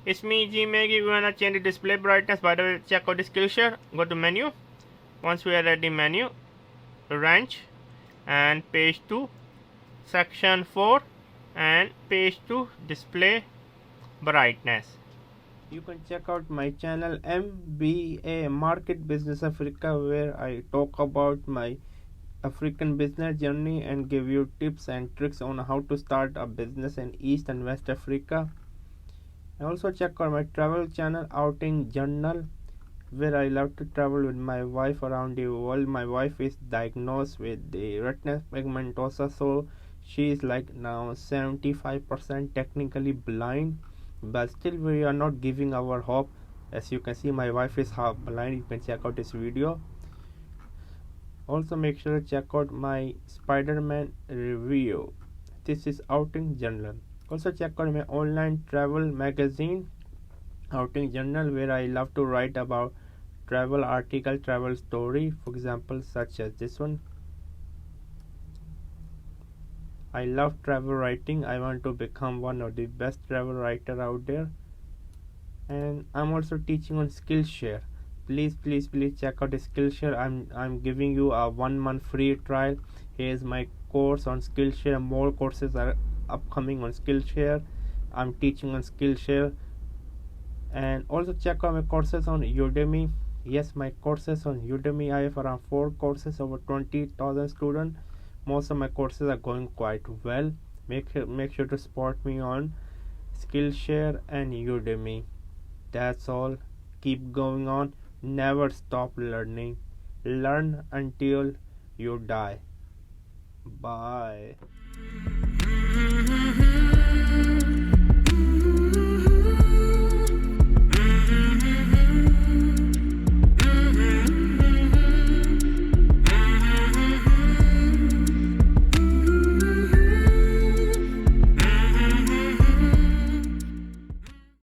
It's me, G Maggie. We're gonna change the display brightness. By the way, check out the Skillshare. Go to menu. Once we are at the menu, range, and page 2, section 4, and page 2, display brightness. You can check out my channel MBA Market Business Africa, where I talk about my African business journey and give you tips and tricks on how to start a business in East and West Africa. And also check out my travel channel Outing Journal, where I love to travel with my wife around the world. My wife is diagnosed with the retinal pigmentosa, so she is like now 75% technically blind, but still we are not giving our hope. As you can see, my wife is half blind. You can check out this video. Also make sure to check out my Spider-Man review. This is Outing Journal. Also check out my online travel magazine Outing Journal, where I love to write about travel article, travel story, for example such as this one. I love travel writing. I want to become one of the best travel writer out there. And I'm also teaching on Skillshare. Please check out the Skillshare. I'm giving you a 1 month free trial. Here's my course on Skillshare. More courses are upcoming on Skillshare. I'm teaching on Skillshare. And also check out my courses on Udemy. Yes, my courses on Udemy. I have around 4 courses, over 20,000 students. Most of my courses are going quite well. Make sure to support me on Skillshare and Udemy. That's all. Keep going on. Never stop learning. Learn until you die. Bye.